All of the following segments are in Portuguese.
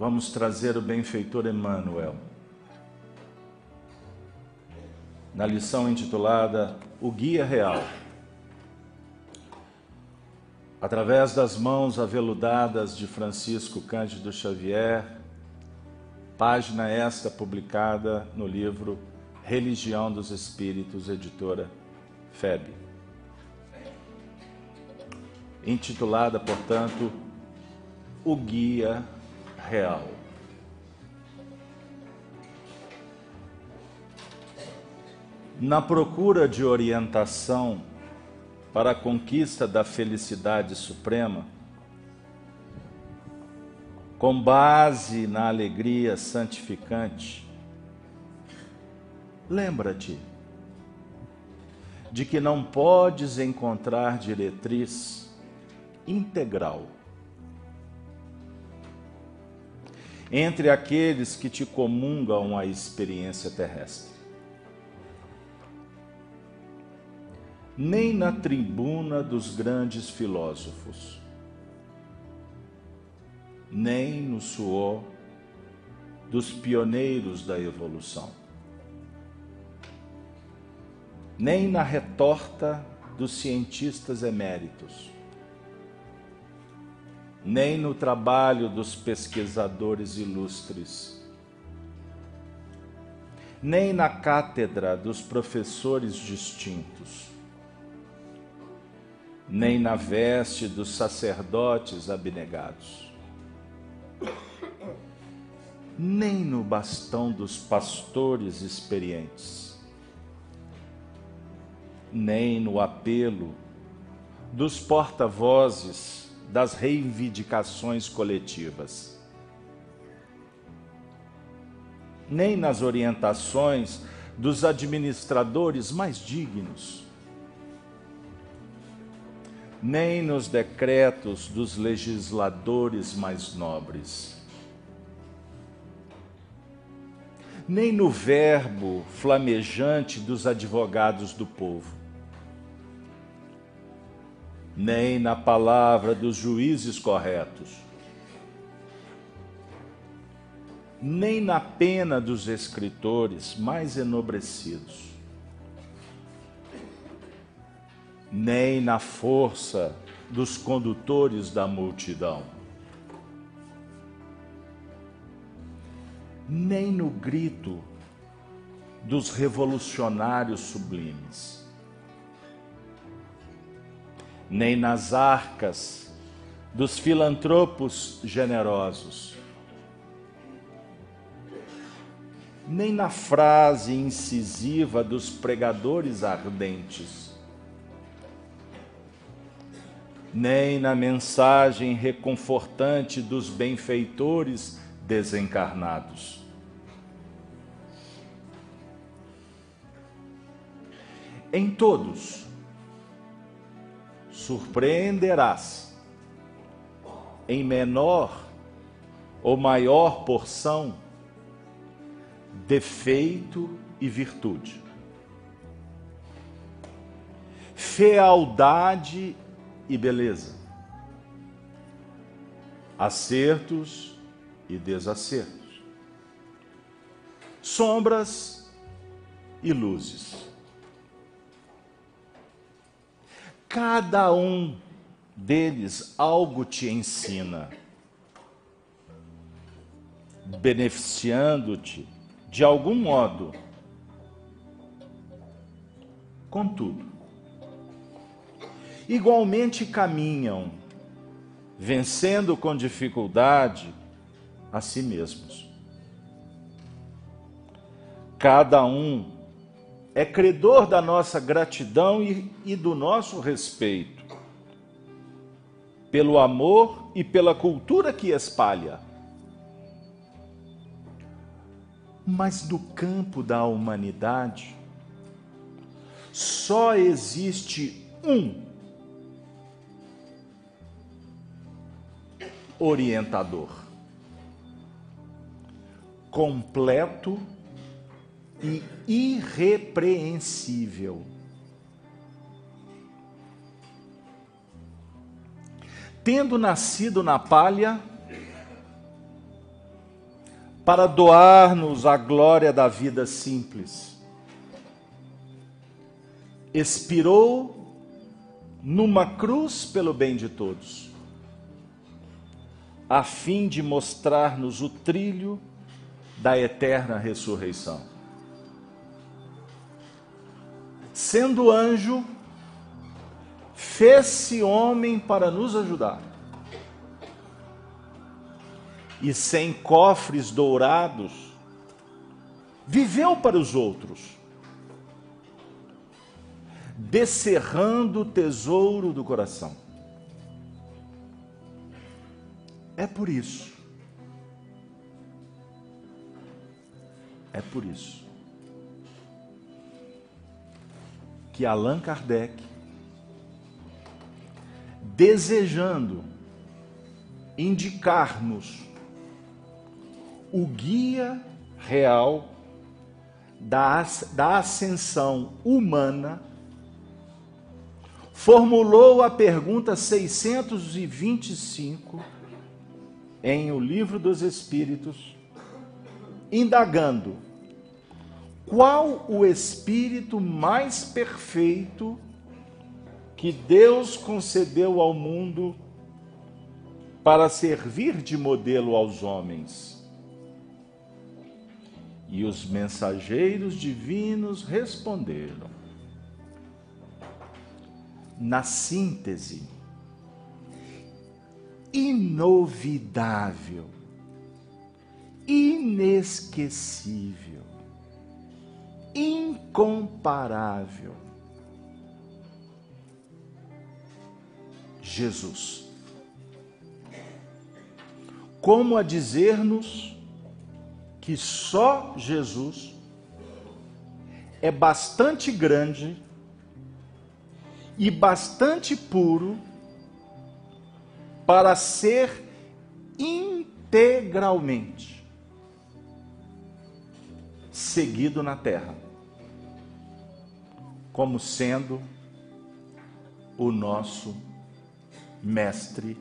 vamos trazer o benfeitor Emmanuel, na lição intitulada O Guia Real. Através das mãos aveludadas de Francisco Cândido Xavier, página esta publicada no livro Religião dos Espíritos, editora FEB. Intitulada, portanto, O Guia Real. Na procura de orientação para a conquista da felicidade suprema, com base na alegria santificante, lembra-te de que não podes encontrar diretriz integral entre aqueles que te comungam a experiência terrestre, nem na tribuna dos grandes filósofos, nem no suor dos pioneiros da evolução, nem na retorta dos cientistas eméritos, nem no trabalho dos pesquisadores ilustres, nem na cátedra dos professores distintos, nem na veste dos sacerdotes abnegados, nem no bastão dos pastores experientes, nem no apelo dos porta-vozes das reivindicações coletivas, nem nas orientações dos administradores mais dignos, nem nos decretos dos legisladores mais nobres, nem no verbo flamejante dos advogados do povo, nem na palavra dos juízes corretos, nem na pena dos escritores mais enobrecidos, nem na força dos condutores da multidão, nem no grito dos revolucionários sublimes, nem nas arcas dos filantropos generosos, nem na frase incisiva dos pregadores ardentes, nem na mensagem reconfortante dos benfeitores desencarnados. Em todos surpreenderás, em menor ou maior porção, defeito e virtude, fealdade e beleza, acertos e desacertos, sombras e luzes. Cada um deles algo te ensina, beneficiando-te de algum modo. Contudo, igualmente caminham, vencendo com dificuldade a si mesmos. Cada um é credor da nossa gratidão e do nosso respeito, pelo amor e pela cultura que espalha. Mas no campo da humanidade, só existe um orientador, completo e irrepreensível. Tendo nascido na palha, para doar-nos a glória da vida simples. Expirou numa cruz pelo bem de todos, a fim de mostrar-nos o trilho da eterna ressurreição. Sendo anjo, fez-se homem para nos ajudar. E sem cofres dourados, viveu para os outros, descerrando o tesouro do coração. É por isso que Allan Kardec, desejando indicar-nos o guia real da ascensão humana, formulou a pergunta 625 em O Livro dos Espíritos, indagando qual o espírito mais perfeito que Deus concedeu ao mundo para servir de modelo aos homens. E os mensageiros divinos responderam, na síntese, inovidável, inesquecível, incomparável, Jesus. Como a dizer-nos que só Jesus é bastante grande e bastante puro para ser integralmente seguido na terra, como sendo o nosso Mestre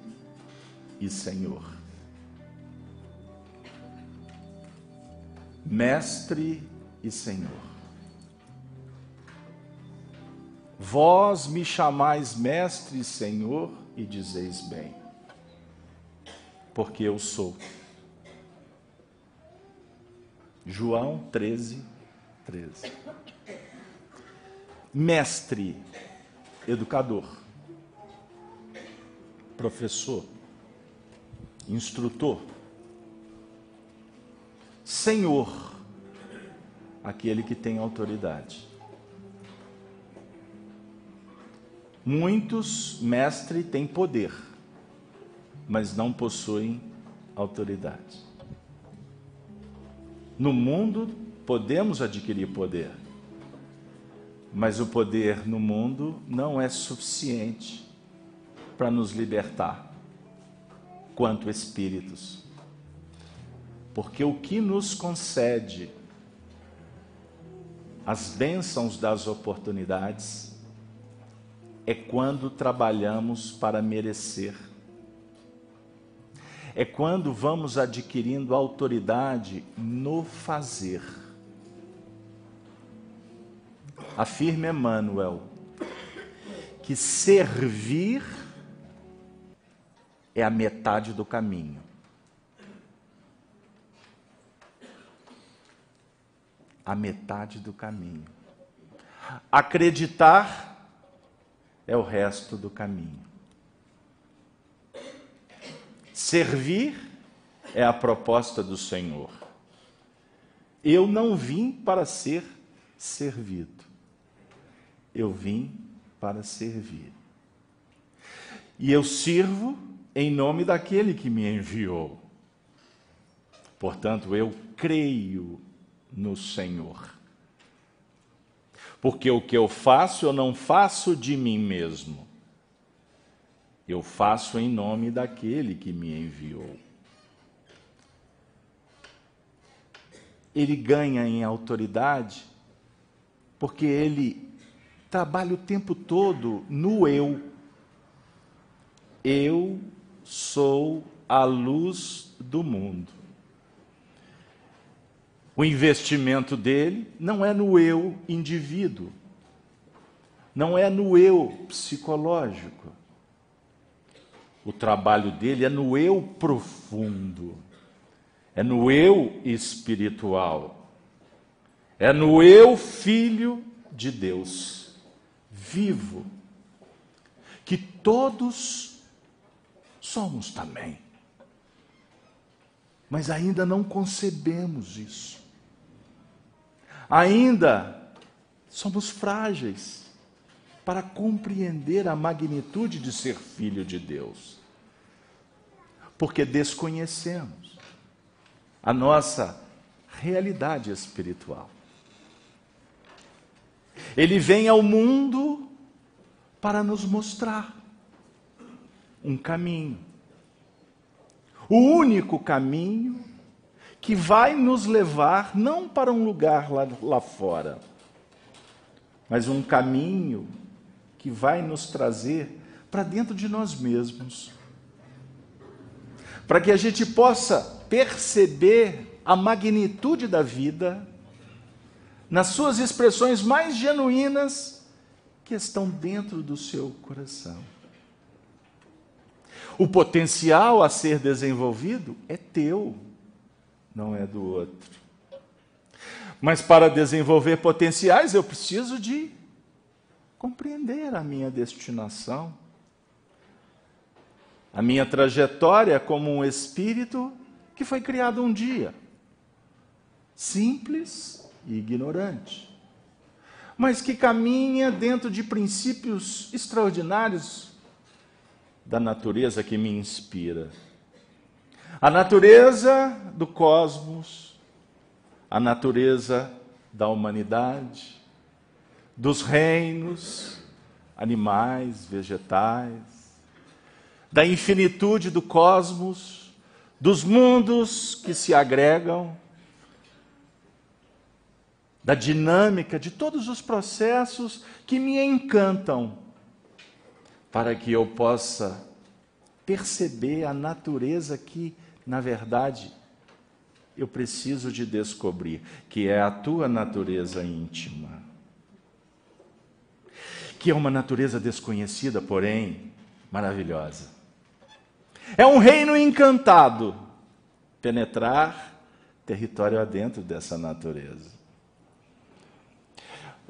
e Senhor. Mestre e Senhor. Vós me chamais Mestre e Senhor e dizeis bem, porque eu sou. João 13, 13. Mestre, educador, professor, instrutor. Senhor, aquele que tem autoridade. Muitos, mestre, têm poder, mas não possuem autoridade. No mundo, podemos adquirir poder, mas o poder no mundo não é suficiente para nos libertar, quanto espíritos. Porque o que nos concede as bênçãos das oportunidades é quando trabalhamos para merecer. É quando vamos adquirindo autoridade no fazer. Afirma Emmanuel que servir é a metade do caminho. A metade do caminho. Acreditar é o resto do caminho. Servir é a proposta do Senhor. Eu não vim para ser servido. Eu vim para servir. E eu sirvo em nome daquele que me enviou. Portanto, eu creio no Senhor. Porque o que eu faço, eu não faço de mim mesmo. Eu faço em nome daquele que me enviou. Ele ganha em autoridade porque ele trabalha o tempo todo no eu. Eu sou a luz do mundo. O investimento dele não é no eu indivíduo, não é no eu psicológico. O trabalho dele é no eu profundo, é no eu espiritual, é no eu filho de Deus, vivo, que todos somos também. Mas ainda não concebemos isso. Ainda somos frágeis para compreender a magnitude de ser filho de Deus. Porque desconhecemos a nossa realidade espiritual. Ele vem ao mundo para nos mostrar um caminho. O único caminho que vai nos levar não para um lugar lá fora, mas um caminho que vai nos trazer para dentro de nós mesmos. Para que a gente possa perceber a magnitude da vida nas suas expressões mais genuínas que estão dentro do seu coração. O potencial a ser desenvolvido é teu, não é do outro. Mas para desenvolver potenciais eu preciso de compreender a minha destinação, a minha trajetória como um espírito que foi criado um dia, simples e ignorante, mas que caminha dentro de princípios extraordinários da natureza que me inspira. A natureza do cosmos, a natureza da humanidade, dos reinos, animais, vegetais, da infinitude do cosmos, dos mundos que se agregam, da dinâmica de todos os processos que me encantam, para que eu possa perceber a natureza que, na verdade, eu preciso de descobrir, que é a tua natureza íntima. Que é uma natureza desconhecida, porém maravilhosa. É um reino encantado penetrar território adentro dessa natureza.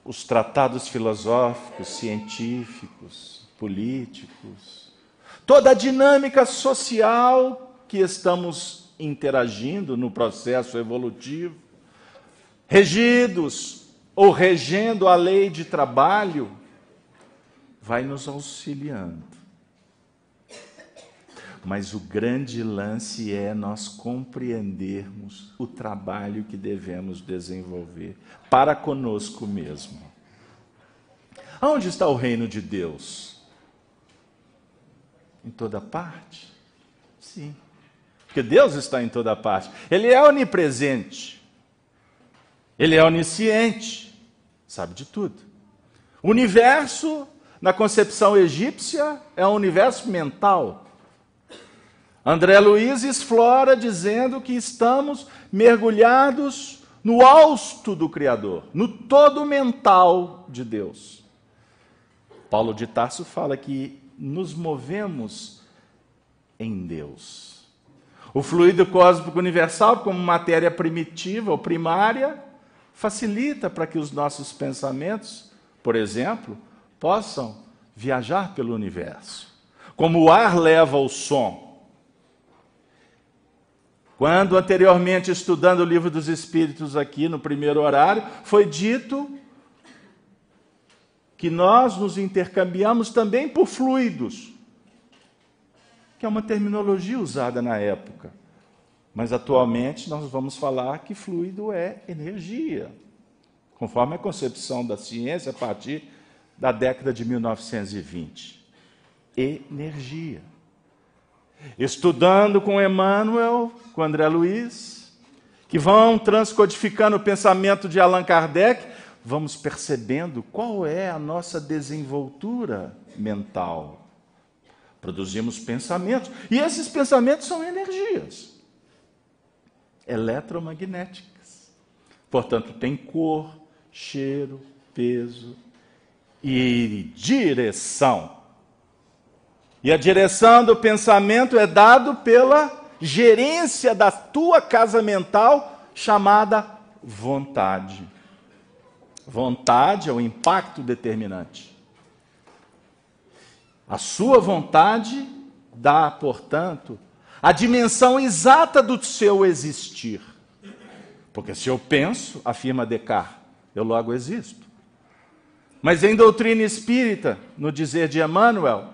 Os tratados filosóficos, científicos, políticos, toda a dinâmica social que estamos interagindo no processo evolutivo, regidos ou regendo a lei de trabalho, vai nos auxiliando. Mas o grande lance é nós compreendermos o trabalho que devemos desenvolver para conosco mesmo. Aonde está o reino de Deus? Em toda parte? Sim. Porque Deus está em toda parte. Ele é onipresente. Ele é onisciente. Sabe de tudo. O universo, na concepção egípcia, é um universo mental. André Luiz explora dizendo que estamos mergulhados no hausto do Criador, no todo mental de Deus. Paulo de Tarso fala que nos movemos em Deus. O fluido cósmico universal, como matéria primitiva ou primária, facilita para que os nossos pensamentos, por exemplo, possam viajar pelo universo. Como o ar leva o som. Quando anteriormente, estudando o Livro dos Espíritos aqui no primeiro horário, foi dito que nós nos intercambiamos também por fluidos, que é uma terminologia usada na época. Mas atualmente nós vamos falar que fluido é energia, conforme a concepção da ciência a partir da década de 1920. Energia. Estudando com Emmanuel, com André Luiz, que vão transcodificando o pensamento de Allan Kardec, vamos percebendo qual é a nossa desenvoltura mental. Produzimos pensamentos, e esses pensamentos são energias eletromagnéticas. Portanto, tem cor, cheiro, peso e direção. E a direção do pensamento é dado pela gerência da tua casa mental, chamada vontade. Vontade é o impacto determinante. A sua vontade dá, portanto, a dimensão exata do seu existir. Porque se eu penso, afirma Descartes, eu logo existo. Mas em doutrina espírita, no dizer de Emmanuel,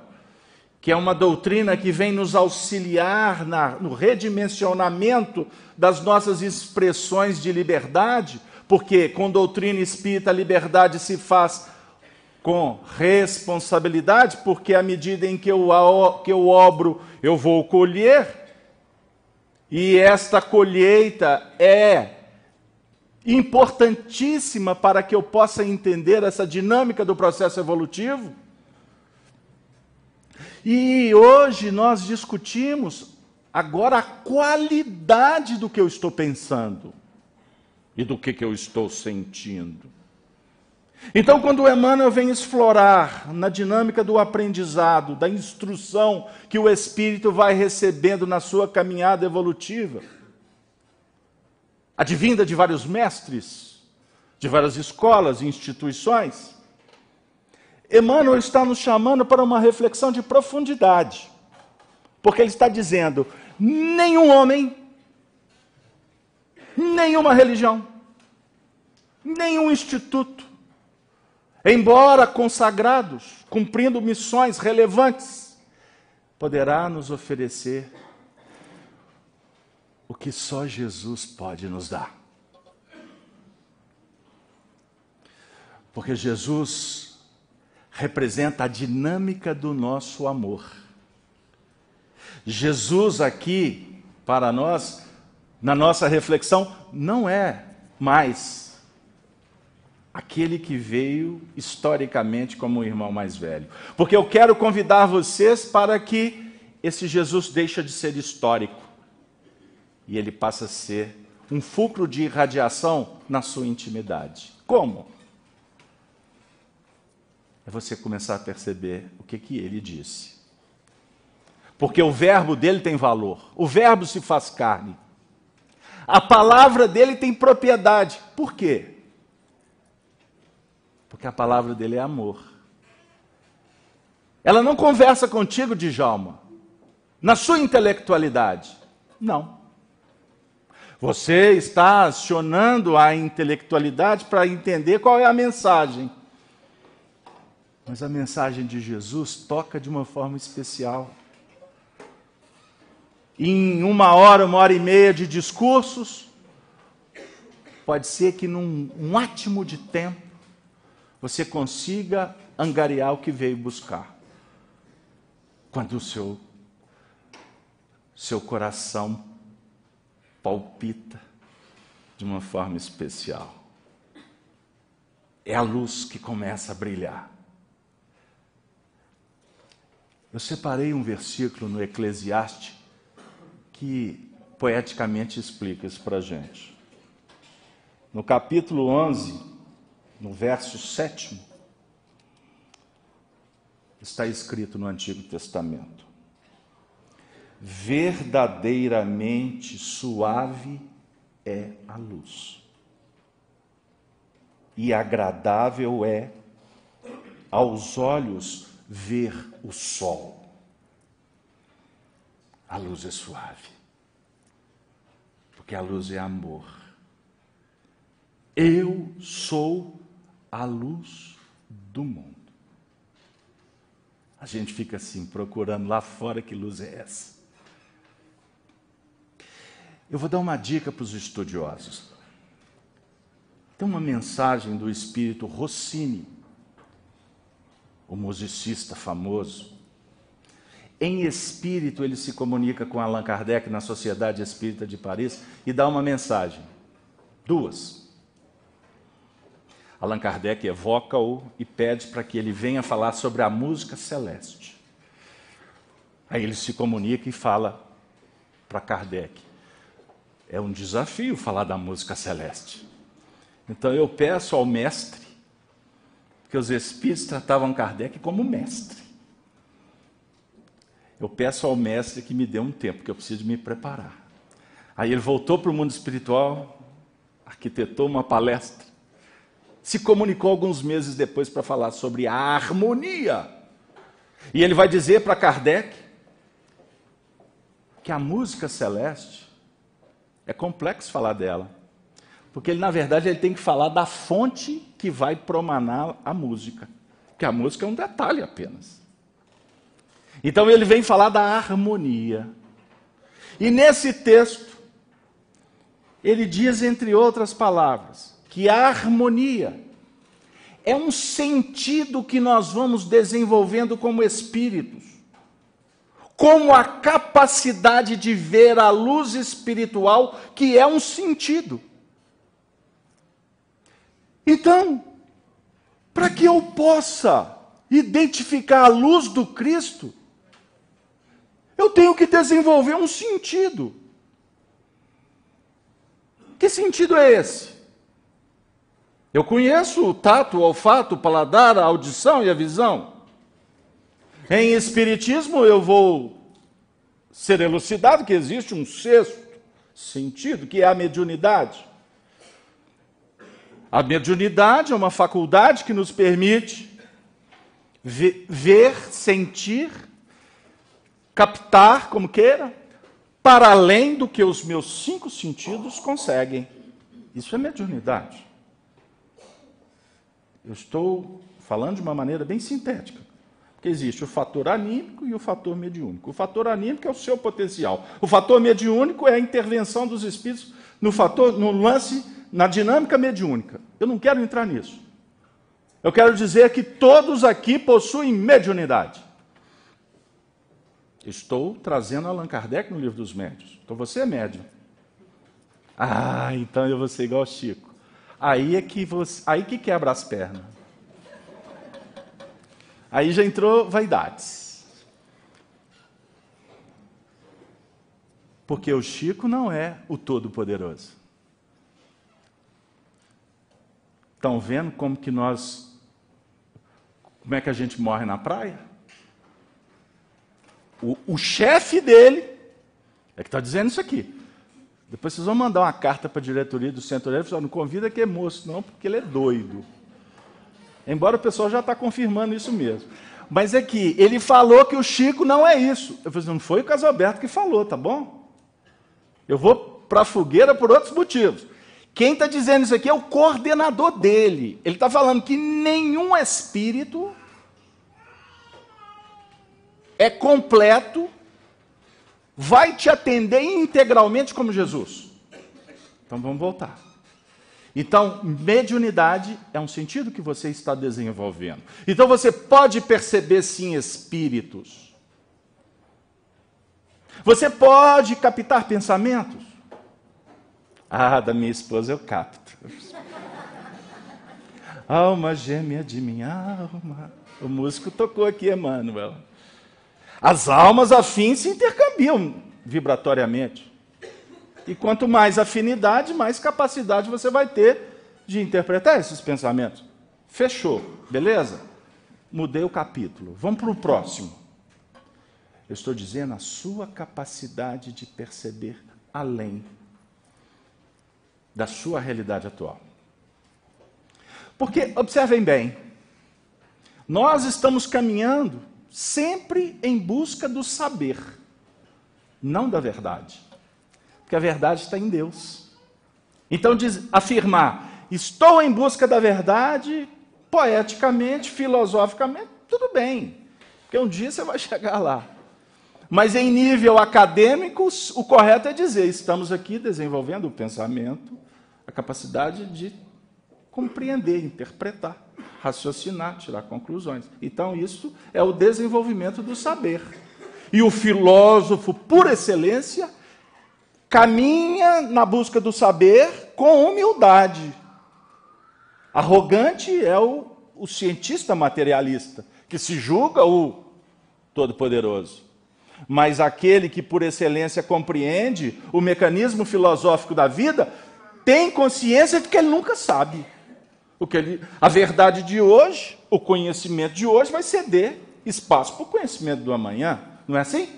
que é uma doutrina que vem nos auxiliar no redimensionamento das nossas expressões de liberdade, porque com doutrina espírita a liberdade se faz com responsabilidade, porque à medida em que eu obro, eu vou colher, e esta colheita é importantíssima para que eu possa entender essa dinâmica do processo evolutivo. E hoje nós discutimos agora a qualidade do que eu estou pensando e do que eu estou sentindo. Então, quando o Emmanuel vem explorar na dinâmica do aprendizado, da instrução que o espírito vai recebendo na sua caminhada evolutiva, advinda de vários mestres, de várias escolas e instituições, Emmanuel está nos chamando para uma reflexão de profundidade. Porque ele está dizendo, nenhum homem, nenhuma religião, nenhum instituto, embora consagrados, cumprindo missões relevantes, poderá nos oferecer o que só Jesus pode nos dar. Porque Jesus representa a dinâmica do nosso amor. Jesus aqui, para nós, na nossa reflexão, não é mais aquele que veio historicamente como o irmão mais velho. Porque eu quero convidar vocês para que esse Jesus deixe de ser histórico e ele passa a ser um fulcro de irradiação na sua intimidade. Como? É você começar a perceber o que ele disse. Porque o verbo dele tem valor. O verbo se faz carne. A palavra dele tem propriedade. Por quê? Porque a palavra dele é amor. Ela não conversa contigo, Djalma, na sua intelectualidade. Não. Você está acionando a intelectualidade para entender qual é a mensagem. Mas a mensagem de Jesus toca de uma forma especial. Em 1 hora, 1 hora e meia de discursos, pode ser que num átimo de tempo, você consiga angariar o que veio buscar. Quando o seu coração palpita de uma forma especial. É a luz que começa a brilhar. Eu separei um versículo no Eclesiastes que poeticamente explica isso para a gente. No capítulo 11, no verso 7, está escrito no Antigo Testamento: verdadeiramente suave é a luz, e agradável é aos olhos ver o sol. A luz é suave, porque a luz é amor. Eu sou a luz do mundo. A gente fica assim, procurando lá fora que luz é essa. Eu vou dar uma dica para os estudiosos. Tem uma mensagem do espírito Rossini, o musicista famoso. Em espírito, ele se comunica com Allan Kardec na Sociedade Espírita de Paris e dá uma mensagem. 2. Allan Kardec evoca-o e pede para que ele venha falar sobre a música celeste. Aí ele se comunica e fala para Kardec: é um desafio falar da música celeste. Então eu peço ao mestre, porque os espíritos tratavam Kardec como mestre. Eu peço ao mestre que me dê um tempo, que eu preciso me preparar. Aí ele voltou para o mundo espiritual, arquitetou uma palestra, se comunicou alguns meses depois para falar sobre a harmonia. E ele vai dizer para Kardec que a música celeste, é complexo falar dela, porque ele, na verdade, ele tem que falar da fonte que vai promanar a música, porque a música é um detalhe apenas. Então ele vem falar da harmonia. E nesse texto, ele diz, entre outras palavras, que a harmonia é um sentido que nós vamos desenvolvendo como espíritos, como a capacidade de ver a luz espiritual, que é um sentido. Então, para que eu possa identificar a luz do Cristo, eu tenho que desenvolver um sentido. Que sentido é esse? Eu conheço o tato, o olfato, o paladar, a audição e a visão. Em espiritismo eu vou ser elucidado que existe um sexto sentido, que é a mediunidade. A mediunidade é uma faculdade que nos permite ver, sentir, captar, como queira, para além do que os meus 5 sentidos conseguem. Isso é mediunidade. Eu estou falando de uma maneira bem sintética, porque existe o fator anímico e o fator mediúnico. O fator anímico é o seu potencial. O fator mediúnico é a intervenção dos espíritos no lance, na dinâmica mediúnica. Eu não quero entrar nisso. Eu quero dizer que todos aqui possuem mediunidade. Estou trazendo Allan Kardec no Livro dos Médiuns. Então você é médium. Ah, então eu vou ser igual ao Chico. Aí que quebra as pernas. Aí já entrou vaidades. Porque o Chico não é o Todo-Poderoso. Estão vendo como é que a gente morre na praia? O chefe dele é que está dizendo isso aqui. Depois vocês vão mandar uma carta para a diretoria do Centro Olímpico, não convida que é moço, não, porque ele é doido. Embora o pessoal já está confirmando isso mesmo. Mas é que ele falou que o Chico não é isso. Eu falei, não foi o Casalberto que falou, tá bom? Eu vou para a fogueira por outros motivos. Quem está dizendo isso aqui é o coordenador dele. Ele está falando que nenhum espírito é completo, vai te atender integralmente como Jesus. Então vamos voltar. Então, mediunidade é um sentido que você está desenvolvendo. Então você pode perceber sim espíritos. Você pode captar pensamentos. Ah, da minha esposa eu capto. Alma gêmea de minha alma. O músico tocou aqui, Emmanuel. As almas afins se intercambiam vibratoriamente. E quanto mais afinidade, mais capacidade você vai ter de interpretar esses pensamentos. Fechou, beleza? Mudei o capítulo. Vamos para o próximo. Eu estou dizendo a sua capacidade de perceber além da sua realidade atual. Porque, observem bem, nós estamos caminhando sempre em busca do saber, não da verdade. Porque a verdade está em Deus. Então, afirmar, estou em busca da verdade, poeticamente, filosoficamente, tudo bem. Porque um dia você vai chegar lá. Mas em nível acadêmico, o correto é dizer, estamos aqui desenvolvendo o pensamento, a capacidade de compreender, interpretar, raciocinar, tirar conclusões. Então, isso é o desenvolvimento do saber. E o filósofo, por excelência, caminha na busca do saber com humildade. Arrogante é o cientista materialista, que se julga o todo-poderoso. Mas aquele que, por excelência, compreende o mecanismo filosófico da vida, tem consciência de que ele nunca sabe. A verdade de hoje, o conhecimento de hoje vai ceder espaço para o conhecimento do amanhã. Não é assim?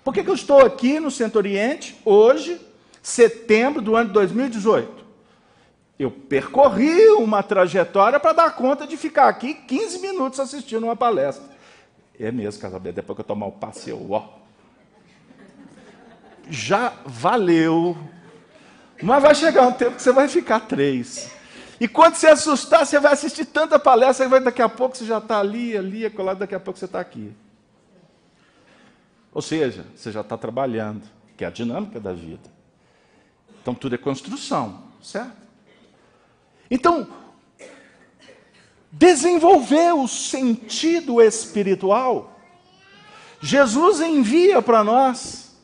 Por que eu estou aqui no Centro Oriente, hoje, setembro do ano de 2018? Eu percorri uma trajetória para dar conta de ficar aqui 15 minutos assistindo uma palestra. É mesmo, Casabé, depois que eu tomar o passe, já valeu. Mas vai chegar um tempo que você vai ficar 3. E quando você assustar, você vai assistir tanta palestra, daqui a pouco você já está ali, acolado, daqui a pouco você está aqui. Ou seja, você já está trabalhando, que é a dinâmica da vida. Então tudo é construção, certo? Então, desenvolver o sentido espiritual, Jesus envia para nós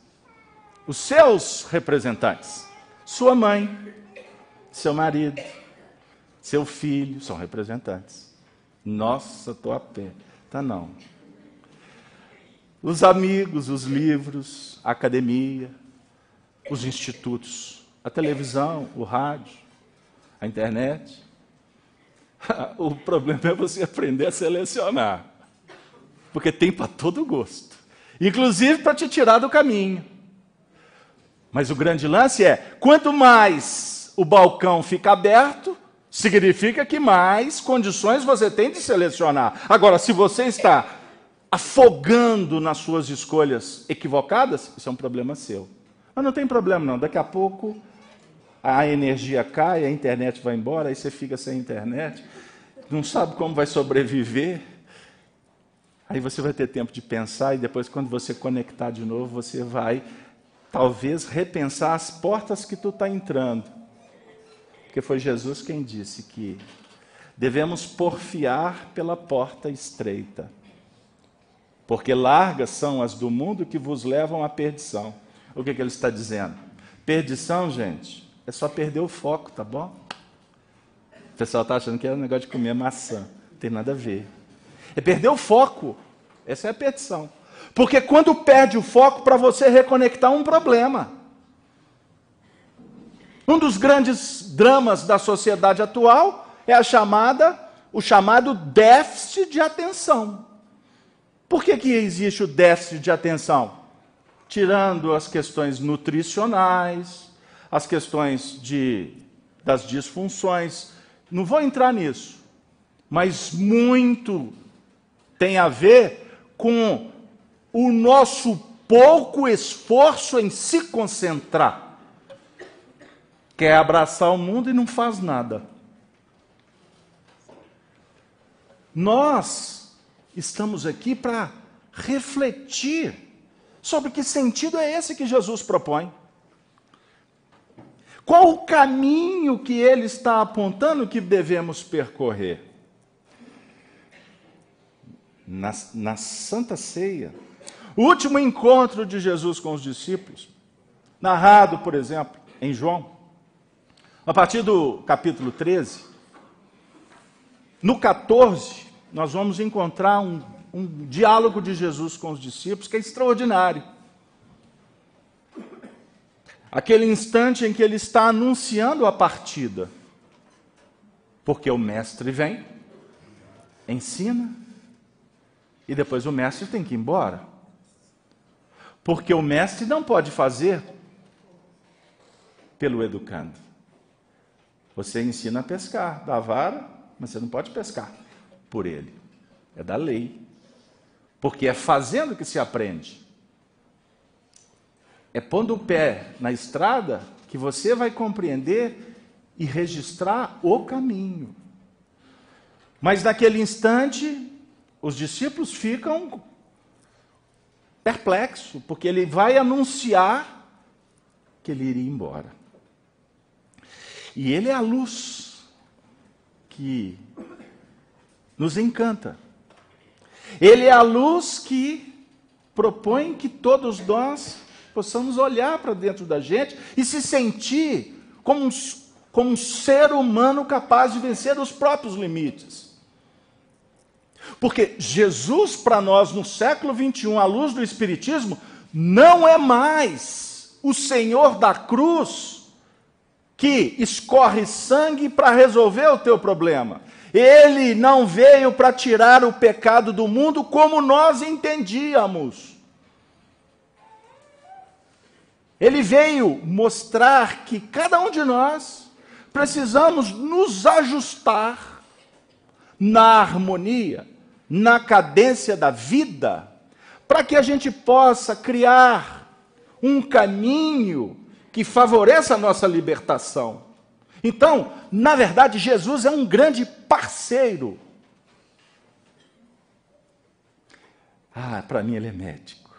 os seus representantes. Sua mãe, seu marido, seu filho, são representantes. Nossa, estou a pé. Tá não. Os amigos, os livros, a academia, os institutos, a televisão, o rádio, a internet. O problema é você aprender a selecionar. Porque tem para todo gosto. Inclusive para te tirar do caminho. Mas o grande lance é, quanto mais o balcão fica aberto, significa que mais condições você tem de selecionar. Agora, se você está afogando nas suas escolhas equivocadas, isso é um problema seu. Mas não tem problema não, daqui a pouco a energia cai, a internet vai embora, aí você fica sem internet, não sabe como vai sobreviver, aí você vai ter tempo de pensar e depois quando você conectar de novo, você vai talvez repensar as portas que tu está entrando. Porque foi Jesus quem disse que devemos porfiar pela porta estreita. Porque largas são as do mundo que vos levam à perdição. O que ele está dizendo? Perdição, gente, é só perder o foco, tá bom? O pessoal está achando que é um negócio de comer maçã. Não tem nada a ver. É perder o foco. Essa é a perdição. Porque quando perde o foco, para você reconectar um problema. Um dos grandes dramas da sociedade atual é o chamado déficit de atenção. Por que existe o déficit de atenção? Tirando as questões nutricionais, as questões das disfunções. Não vou entrar nisso. Mas muito tem a ver com o nosso pouco esforço em se concentrar. Quer abraçar o mundo e não faz nada. Nós estamos aqui para refletir sobre que sentido é esse que Jesus propõe. Qual o caminho que ele está apontando que devemos percorrer? Na Santa Ceia, o último encontro de Jesus com os discípulos, narrado, por exemplo, em João, a partir do capítulo 13, no 14, nós vamos encontrar um diálogo de Jesus com os discípulos que é extraordinário. Aquele instante em que ele está anunciando a partida. Porque o mestre vem, ensina, e depois o mestre tem que ir embora. Porque o mestre não pode fazer pelo educando. Você ensina a pescar, dá a vara, mas você não pode pescar por ele. É da lei. Porque é fazendo que se aprende. É pondo o pé na estrada que você vai compreender e registrar o caminho. Mas naquele instante, os discípulos ficam perplexos, porque ele vai anunciar que ele iria embora. E ele é a luz que nos encanta. Ele é a luz que propõe que todos nós possamos olhar para dentro da gente e se sentir como um ser humano capaz de vencer os próprios limites. Porque Jesus, para nós, no século 21, à luz do Espiritismo, não é mais o Senhor da cruz que escorre sangue para resolver o teu problema. Ele não veio para tirar o pecado do mundo como nós entendíamos. Ele veio mostrar que cada um de nós precisamos nos ajustar na harmonia, na cadência da vida, para que a gente possa criar um caminho que favoreça a nossa libertação. Então, na verdade, Jesus é um grande parceiro. Para mim ele é médico.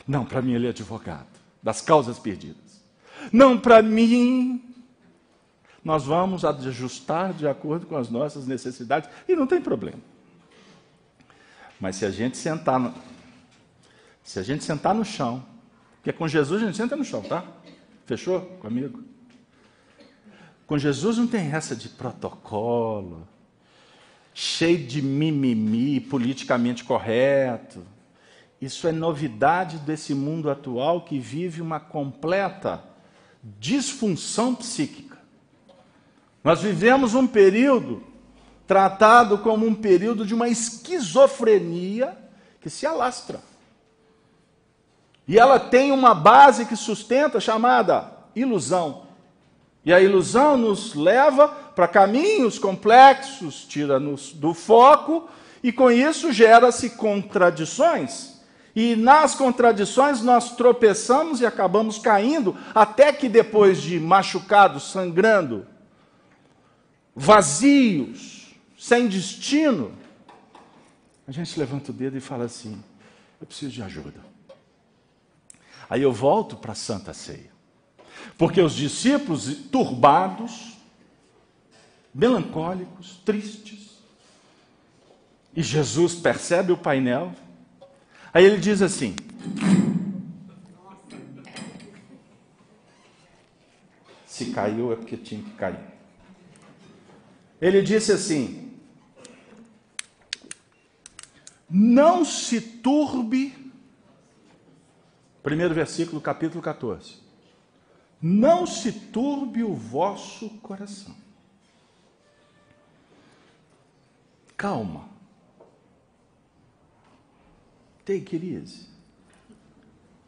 Não, para mim ele é advogado das causas perdidas. Não, para mim, nós vamos ajustar de acordo com as nossas necessidades e não tem problema. Mas se a gente sentar no chão, porque com Jesus a gente senta no chão, tá? Fechou comigo? Com Jesus não tem essa de protocolo, cheio de mimimi, politicamente correto. Isso é novidade desse mundo atual que vive uma completa disfunção psíquica. Nós vivemos um período tratado como um período de uma esquizofrenia que se alastra. E ela tem uma base que sustenta, chamada ilusão. E a ilusão nos leva para caminhos complexos, tira-nos do foco, e com isso gera-se contradições. E nas contradições nós tropeçamos e acabamos caindo, até que depois de machucados, sangrando, vazios, sem destino, a gente levanta o dedo e fala assim: eu preciso de ajuda. Aí eu volto para a Santa Ceia. Porque os discípulos turbados, melancólicos, tristes, e Jesus percebe o painel, aí ele diz assim: se caiu é porque tinha que cair. Ele disse assim: não se turbe, primeiro versículo, capítulo 14. Não se turbe o vosso coração. Calma. Take it easy.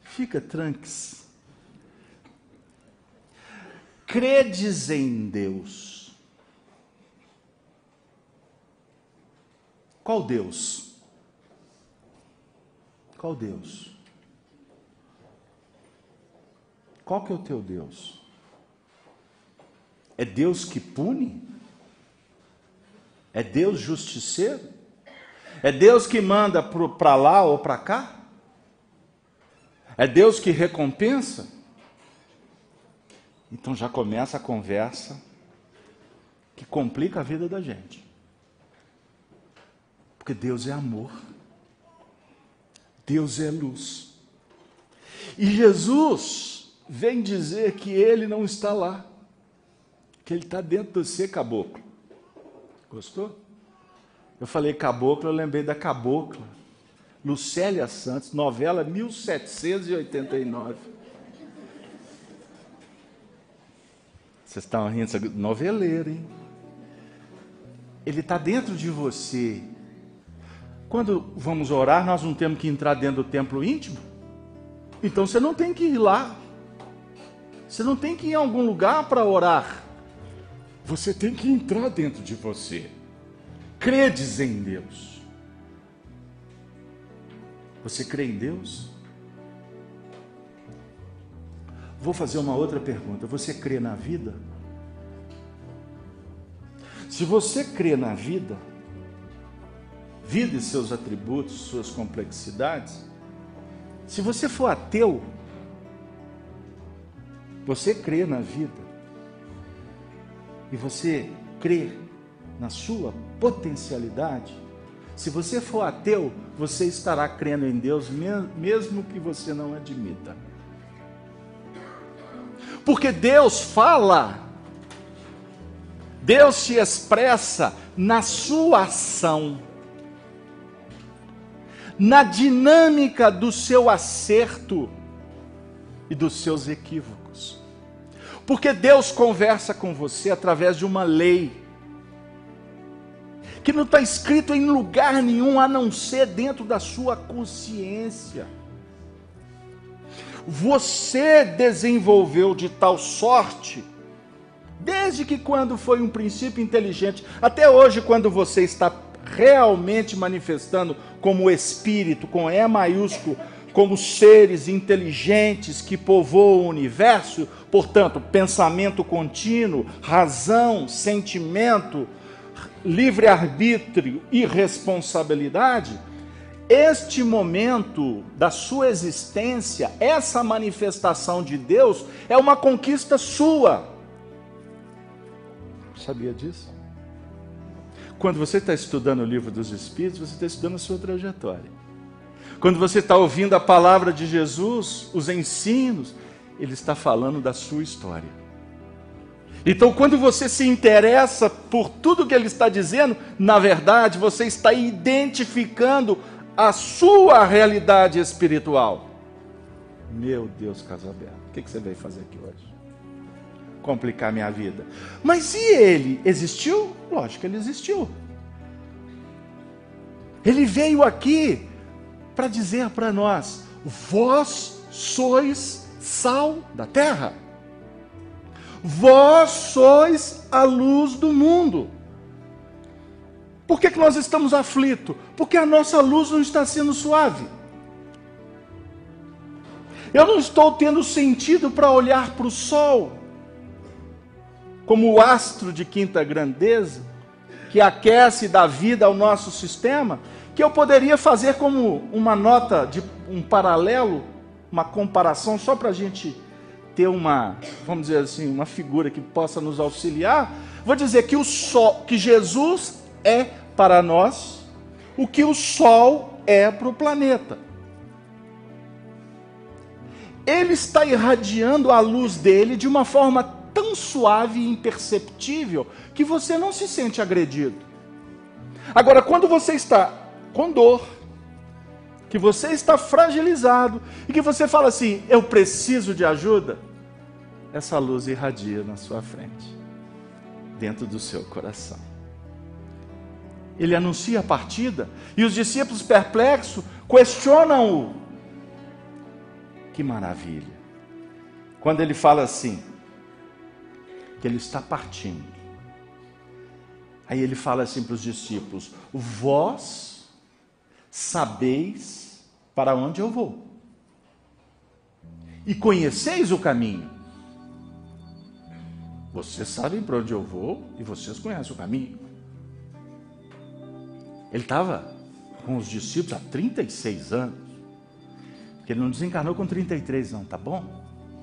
Fica tranquis. Credes em Deus. Qual Deus? Qual Deus? Qual que é o teu Deus? É Deus que pune? É Deus justiceiro? É Deus que manda para lá ou para cá? É Deus que recompensa? Então já começa a conversa que complica a vida da gente. Porque Deus é amor. Deus é luz. E Jesus vem dizer que ele não está lá, que ele está dentro de você, caboclo. Gostou? Eu falei caboclo, eu lembrei da cabocla Lucélia Santos, novela 1789. Vocês estão rindo, noveleiro, hein? Ele está dentro de você. Quando vamos orar, nós não temos que entrar dentro do templo íntimo? Então você não tem que ir lá. Você não tem que ir em algum lugar para orar. Você tem que entrar dentro de você. Credes em Deus. Você crê em Deus? Vou fazer uma outra pergunta. Você crê na vida? Se você crê na vida, vida e seus atributos, suas complexidades, se você for ateu, você crê na vida e você crê na sua potencialidade, se você for ateu, você estará crendo em Deus mesmo que você não admita. Porque Deus fala, Deus se expressa na sua ação, na dinâmica do seu acerto e dos seus equívocos. Porque Deus conversa com você através de uma lei, que não está escrito em lugar nenhum, a não ser dentro da sua consciência. Você desenvolveu de tal sorte, desde que quando foi um princípio inteligente, até hoje quando você está realmente manifestando como espírito, com E maiúsculo, como seres inteligentes que povoam o universo, portanto, pensamento contínuo, razão, sentimento, livre-arbítrio e responsabilidade, este momento da sua existência, essa manifestação de Deus, é uma conquista sua. Sabia disso? Quando você está estudando o livro dos Espíritos, você está estudando a sua trajetória. Quando você está ouvindo a palavra de Jesus, os ensinos, ele está falando da sua história. Então, quando você se interessa por tudo que ele está dizendo, na verdade, você está identificando a sua realidade espiritual. Meu Deus, Casalberto, o que você veio fazer aqui hoje? Complicar minha vida. Mas e ele? Existiu? Lógico que ele existiu. Ele veio aqui para dizer para nós: vós sois sal da terra. Vós sois a luz do mundo. Por que nós estamos aflitos? Porque a nossa luz não está sendo suave. Eu não estou tendo sentido para olhar para o sol, como o astro de quinta grandeza, que aquece e dá vida ao nosso sistema, que eu poderia fazer como uma nota, de um paralelo, uma comparação, só para a gente ter uma, vamos dizer assim, uma figura que possa nos auxiliar. Vou dizer que o sol, que Jesus é para nós o que o sol é para o planeta. Ele está irradiando a luz dele de uma forma tão suave e imperceptível que você não se sente agredido. Agora, quando você está com dor, que você está fragilizado e que você fala assim: eu preciso de ajuda, essa luz irradia na sua frente, dentro do seu coração. Ele anuncia a partida e os discípulos perplexos questionam-o. Que maravilha! Quando ele fala assim, que ele está partindo, aí ele fala assim para os discípulos: vós sabeis para onde eu vou e conheceis o caminho. Vocês sabem para onde eu vou e vocês conhecem o caminho. Ele estava com os discípulos há 36 anos, porque ele não desencarnou com 33 não, tá bom?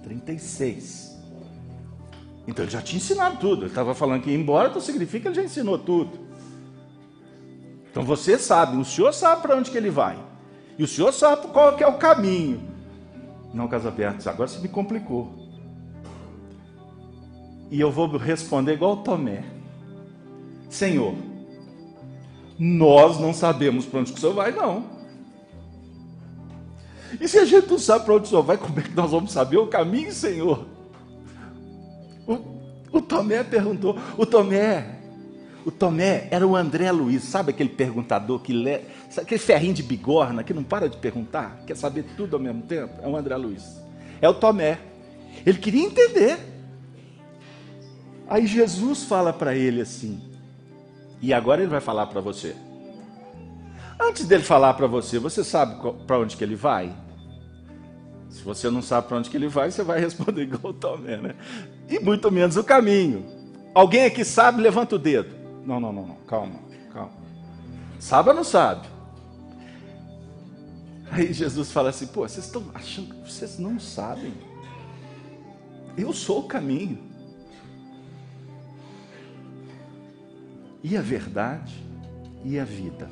36. Então ele já tinha ensinado tudo. Ele estava falando que ia embora, então significa que ele já ensinou tudo. Então você sabe, o senhor sabe para onde que ele vai. E o senhor sabe qual que é o caminho. Não, Casalberto, agora você me complicou. E eu vou responder igual o Tomé: Senhor, nós não sabemos para onde que o senhor vai, não. E se a gente não sabe para onde o senhor vai, como é que nós vamos saber o caminho, Senhor? O Tomé perguntou. O Tomé era o André Luiz, sabe aquele perguntador aquele ferrinho de bigorna que não para de perguntar, quer saber tudo ao mesmo tempo? É o André Luiz. É o Tomé. Ele queria entender. Aí Jesus fala para ele assim, e agora ele vai falar para você. Antes dele falar para você, você sabe para onde que ele vai? Se você não sabe para onde que ele vai, você vai responder igual o Tomé, né? E muito menos o caminho. Alguém aqui sabe? Levanta o dedo. Não, calma. Sabe ou não sabe? Aí Jesus fala assim: pô, vocês estão achando que vocês não sabem? Eu sou o caminho e a verdade e a vida.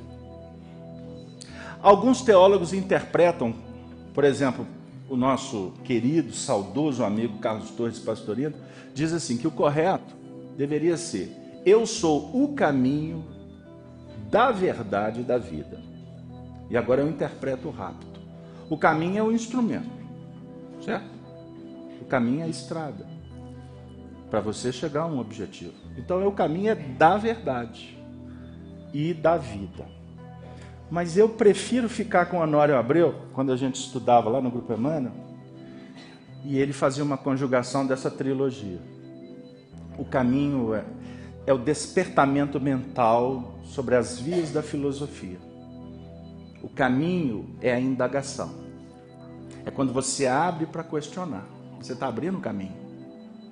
Alguns teólogos interpretam, por exemplo, o nosso querido, saudoso amigo Carlos Torres Pastorino, diz assim, que o correto deveria ser: eu sou o caminho da verdade e da vida. E agora eu interpreto rápido. O caminho é o instrumento, certo? O caminho é a estrada. para você chegar a um objetivo. Então o caminho é da verdade e da vida. Mas eu prefiro ficar com Honório Abreu, quando a gente estudava lá no Grupo Emmanuel, e ele fazia uma conjugação dessa trilogia. O caminho é o despertamento mental sobre as vias da filosofia. O caminho é a indagação. É quando você abre para questionar. Você está abrindo o caminho,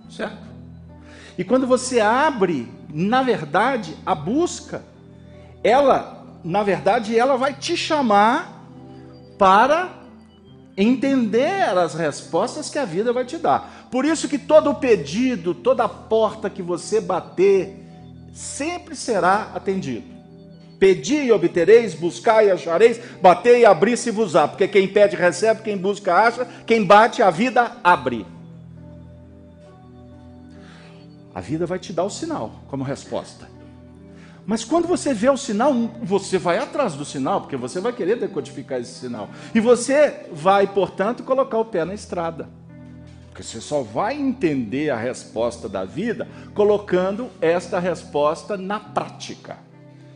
certo? E quando você abre, na verdade, a busca, ela vai te chamar para entender as respostas que a vida vai te dar. Por isso que todo pedido, toda porta que você bater, sempre será atendido. Pedi e obtereis, buscai e achareis, batei e abri-se-vos-á. Porque quem pede recebe, quem busca acha, quem bate a vida abre. A vida vai te dar o sinal como resposta. Mas quando você vê o sinal, você vai atrás do sinal, porque você vai querer decodificar esse sinal. E você vai, portanto, colocar o pé na estrada. Porque você só vai entender a resposta da vida colocando esta resposta na prática.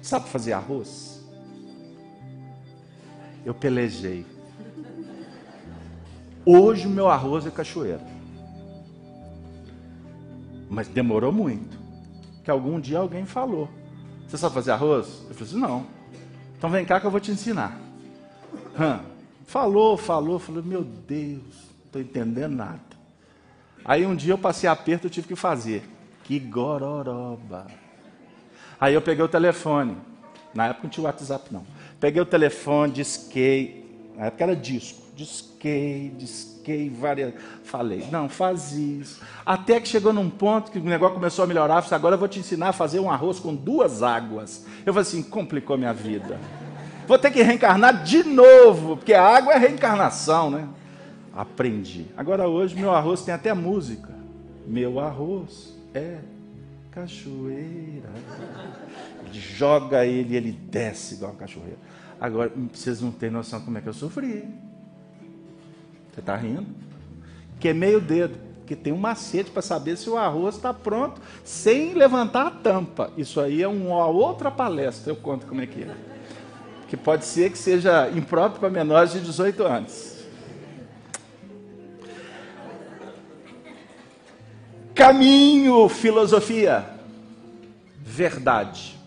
Sabe fazer arroz? Eu pelejei. Hoje o meu arroz é cachoeira. Mas demorou muito. Que algum dia alguém falou: você sabe fazer arroz? Eu falei assim: não. Então vem cá que eu vou te ensinar. Falou, meu Deus, não estou entendendo nada. Aí um dia eu passei aperto, eu tive que fazer. Que gororoba. Aí eu peguei o telefone. Na época não tinha WhatsApp, não. Peguei o telefone, disquei. Na época era disco. Disquei várias. Falei, não, faz isso. Até que chegou num ponto que o negócio começou a melhorar. Falei, agora eu vou te ensinar a fazer um arroz com 2 águas. Eu falei assim, complicou minha vida. Vou ter que reencarnar de novo, porque a água é reencarnação, né? Aprendi. Agora hoje meu arroz tem até música. Meu arroz é cachoeira. Joga ele e ele desce igual uma cachoeira. Agora, vocês não têm noção como é que eu sofri. Você está rindo? Queimei o dedo, porque tem um macete para saber se o arroz está pronto, sem levantar a tampa. Isso aí é uma outra palestra, eu conto como é que é. Que pode ser que seja impróprio para menores de 18 anos. Caminho, filosofia, verdade.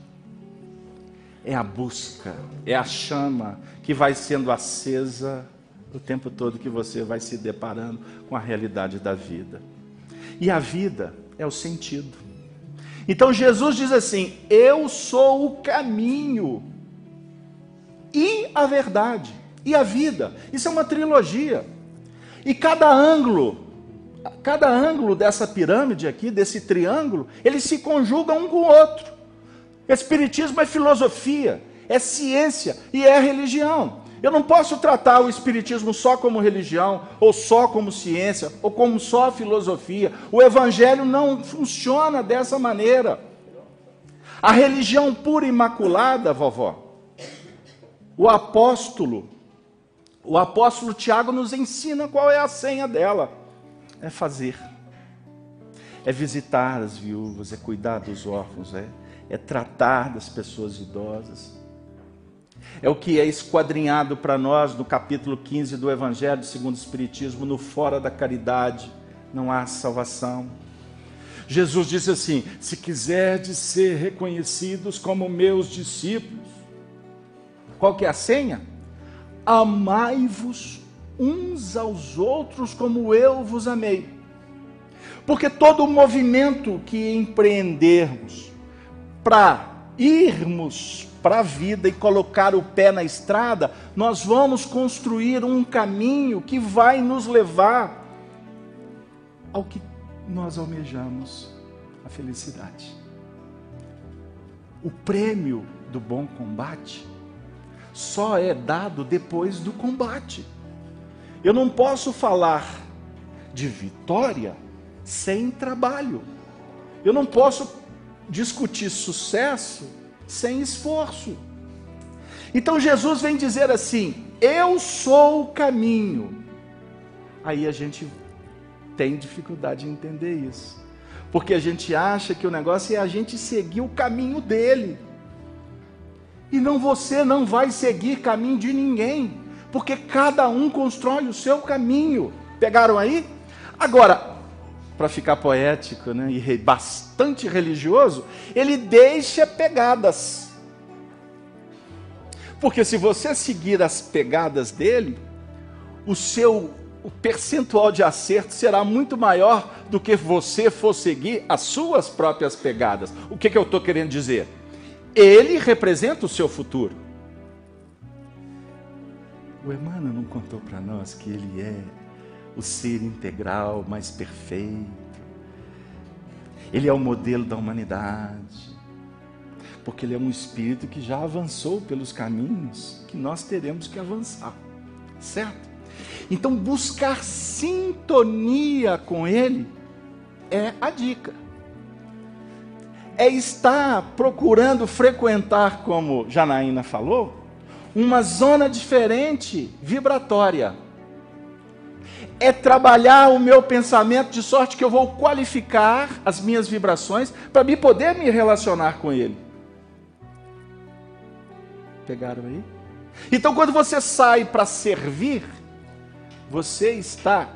É a busca, é a chama que vai sendo acesa o tempo todo que você vai se deparando com a realidade da vida. E a vida é o sentido. Então Jesus diz assim: eu sou o caminho e a verdade e a vida. Isso é uma trilogia. E cada ângulo dessa pirâmide aqui, desse triângulo, eles se conjugam um com o outro. Espiritismo é filosofia, é ciência e é religião. Eu não posso tratar o espiritismo só como religião, ou só como ciência, ou como só filosofia. O evangelho não funciona dessa maneira. A religião pura e imaculada, vovó, o apóstolo Tiago nos ensina qual é a senha dela. É fazer, é visitar as viúvas, é cuidar dos órfãos, é tratar das pessoas idosas. É o que é esquadrinhado para nós no capítulo 15 do Evangelho segundo o Espiritismo: no fora da caridade não há salvação. Jesus disse assim: se quiserdes ser reconhecidos como meus discípulos, qual que é a senha? Amai-vos uns aos outros como eu vos amei. Porque todo movimento que empreendermos para irmos para a vida e colocar o pé na estrada, nós vamos construir um caminho que vai nos levar ao que nós almejamos, a felicidade. O prêmio do bom combate só é dado depois do combate. Eu não posso falar de vitória sem trabalho. Eu não posso discutir sucesso sem esforço. Então Jesus vem dizer assim: eu sou o caminho. Aí a gente tem dificuldade em entender isso. Porque a gente acha que o negócio é a gente seguir o caminho dele. E você não vai seguir caminho de ninguém, porque cada um constrói o seu caminho. Pegaram aí? Agora, para ficar poético, né, e bastante religioso, ele deixa pegadas. Porque se você seguir as pegadas dele, o percentual de acerto será muito maior do que você for seguir as suas próprias pegadas. O que eu estou querendo dizer? Ele representa o seu futuro. O Emmanuel não contou para nós que ele é o ser integral mais perfeito. Ele é o modelo da humanidade. Porque ele é um espírito que já avançou pelos caminhos que nós teremos que avançar. Certo? Então, buscar sintonia com ele é a dica. É estar procurando frequentar, como Janaína falou, uma zona diferente, vibratória. É trabalhar o meu pensamento de sorte que eu vou qualificar as minhas vibrações para me poder me relacionar com ele. Pegaram aí? Então, quando você sai para servir, você está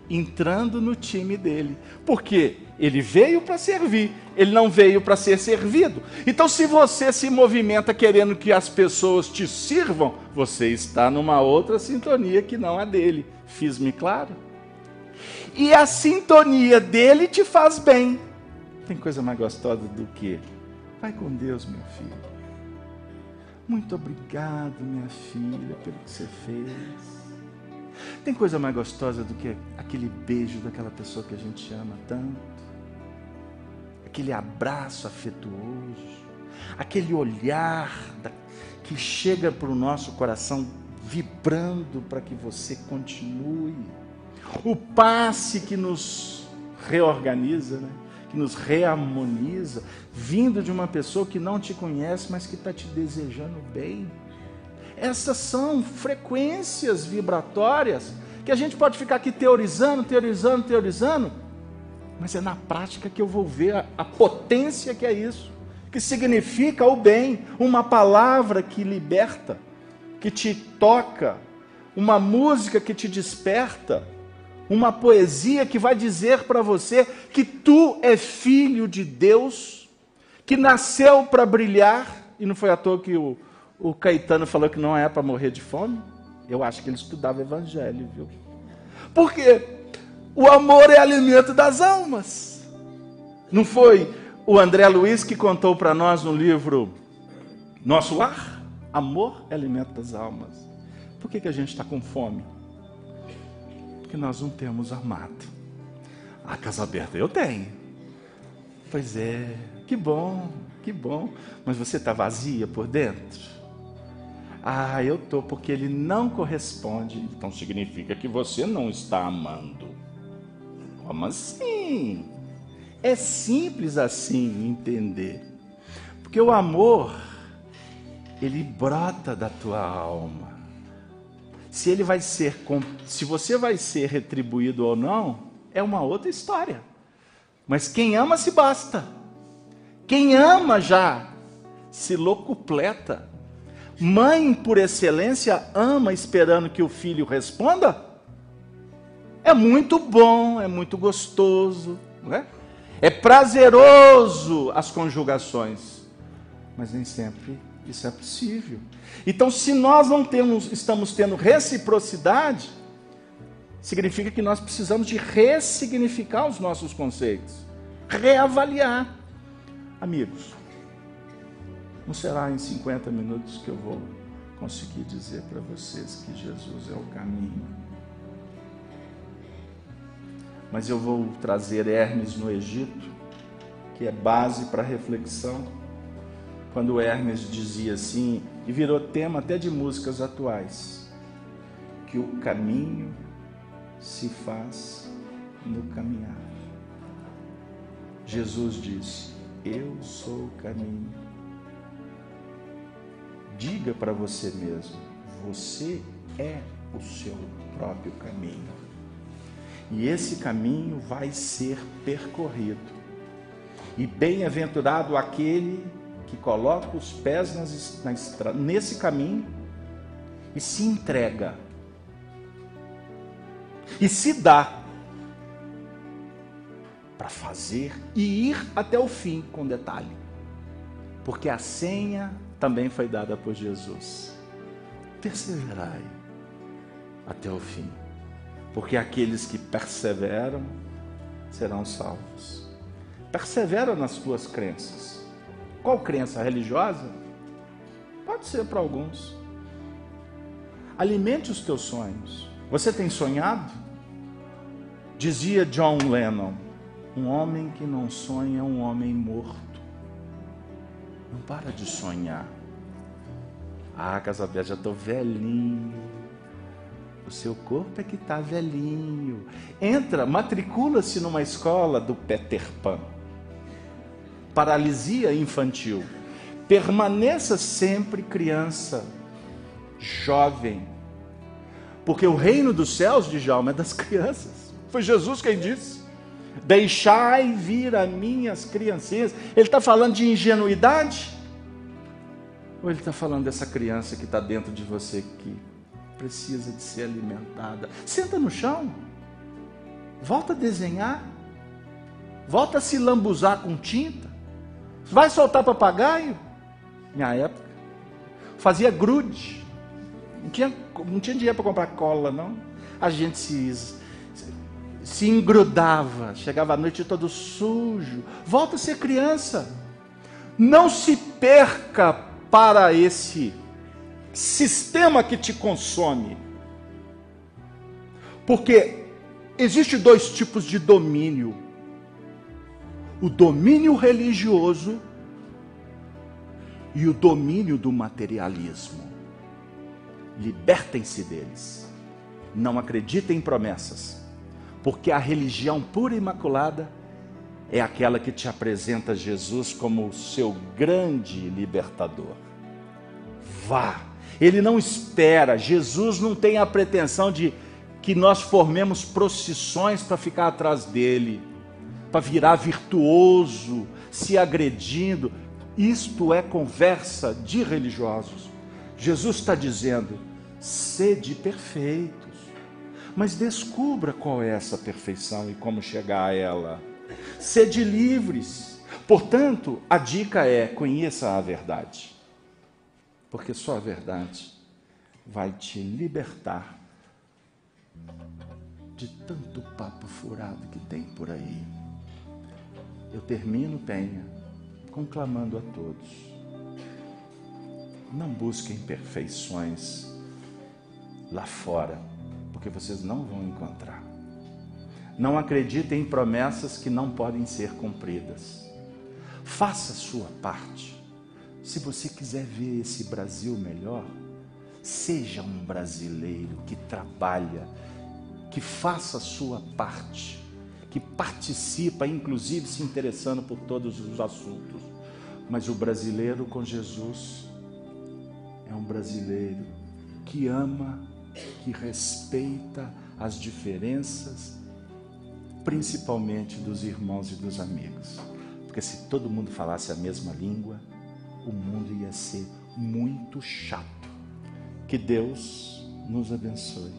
entrando no time dele. Porque ele veio para servir, ele não veio para ser servido. Então, se você se movimenta querendo que as pessoas te sirvam, você está numa outra sintonia que não a dele. Fiz-me claro? E a sintonia dele te faz bem. Tem coisa mais gostosa do que? Vai com Deus, meu filho. Muito obrigado, minha filha, pelo que você fez. Tem coisa mais gostosa do que aquele beijo daquela pessoa que a gente ama tanto? Aquele abraço afetuoso, aquele olhar que chega para o nosso coração vibrando para que você continue. O passe que nos reorganiza, né? Que nos reharmoniza, vindo de uma pessoa que não te conhece, mas que está te desejando bem. Essas são frequências vibratórias que a gente pode ficar aqui teorizando, mas é na prática que eu vou ver a potência que é isso, que significa o bem, uma palavra que liberta, que te toca, uma música que te desperta, uma poesia que vai dizer para você que tu é filho de Deus, que nasceu para brilhar, e não foi à toa que o Caetano falou que não é para morrer de fome. Eu acho que ele estudava evangelho, viu? Porque o amor é alimento das almas. Não foi o André Luiz que contou para nós no livro Nosso Lar? Amor é alimento das almas. Por que a gente está com fome? Porque nós não temos amado. A casa aberta eu tenho. Pois é, que bom. Mas você está vazia por dentro? Ah, eu estou, porque ele não corresponde. Então significa que você não está amando. Como assim? É simples assim entender. Porque o amor, ele brota da tua alma. Se você vai ser retribuído ou não, é uma outra história. Mas quem ama se basta. Quem ama já se locupleta. Mãe, por excelência, ama esperando que o filho responda? É muito bom, é muito gostoso, não é? É prazeroso as conjugações, mas nem sempre isso é possível. Então, se nós não estamos tendo reciprocidade, significa que nós precisamos de ressignificar os nossos conceitos, reavaliar. Amigos, não será em 50 minutos que eu vou conseguir dizer para vocês que Jesus é o caminho. Mas eu vou trazer Hermes no Egito, que é base para reflexão. Quando Hermes dizia assim, e virou tema até de músicas atuais, que o caminho se faz no caminhar. Jesus disse, eu sou o caminho. Diga para você mesmo, você é o seu próprio caminho. E esse caminho vai ser percorrido E bem-aventurado aquele que coloca os pés nesse caminho e se entrega. E se dá para fazer e ir até o fim, com detalhe. Porque a senha também foi dada por Jesus. Perseverai até o fim. Porque aqueles que perseveram serão salvos. Persevera nas tuas crenças. Qual crença? Religiosa? Pode ser para alguns. Alimente os teus sonhos. Você tem sonhado? Dizia John Lennon: um homem que não sonha é um homem morto. Não para de sonhar. Ah, Casabete, já estou velhinho. O seu corpo é que está velhinho. Entra, matricula-se numa escola do Peter Pan. Paralisia infantil. Permaneça sempre criança, jovem. Porque o reino dos céus, Djalma, é das crianças. Foi Jesus quem disse: deixai vir a minhas criancinhas. Ele está falando de ingenuidade? Ou ele está falando dessa criança que está dentro de você, que precisa de ser alimentada? Senta no chão. Volta a desenhar. Volta a se lambuzar com tinta. Vai soltar papagaio? Minha época fazia grude. Não tinha dinheiro para comprar cola, não. A gente se engrudava. Chegava à noite todo sujo. Volta a ser criança. Não se perca para esse sistema que te consome. Porque existe dois tipos de domínio. O domínio religioso e o domínio do materialismo. Libertem-se deles. Não acreditem em promessas. Porque a religião pura e imaculada é aquela que te apresenta Jesus como o seu grande libertador. Vá. Ele não espera. Jesus não tem a pretensão de que nós formemos procissões para ficar atrás dele, para virar virtuoso, se agredindo. Isto é conversa de religiosos. Jesus está dizendo: sede perfeitos. Mas descubra qual é essa perfeição e como chegar a ela. Sede livres. Portanto, a dica é: conheça a verdade. Porque só a verdade vai te libertar de tanto papo furado que tem por aí. Eu termino, Penha, conclamando a todos: não busquem perfeições lá fora, porque vocês não vão encontrar. Não acreditem em promessas que não podem ser cumpridas. Faça a sua parte. Se você quiser ver esse Brasil melhor, seja um brasileiro que trabalha, que faça a sua parte, que participa, inclusive se interessando por todos os assuntos. Mas o brasileiro com Jesus é um brasileiro que ama, que respeita as diferenças, principalmente dos irmãos e dos amigos. Porque se todo mundo falasse a mesma língua, o mundo ia ser muito chato. Que Deus nos abençoe.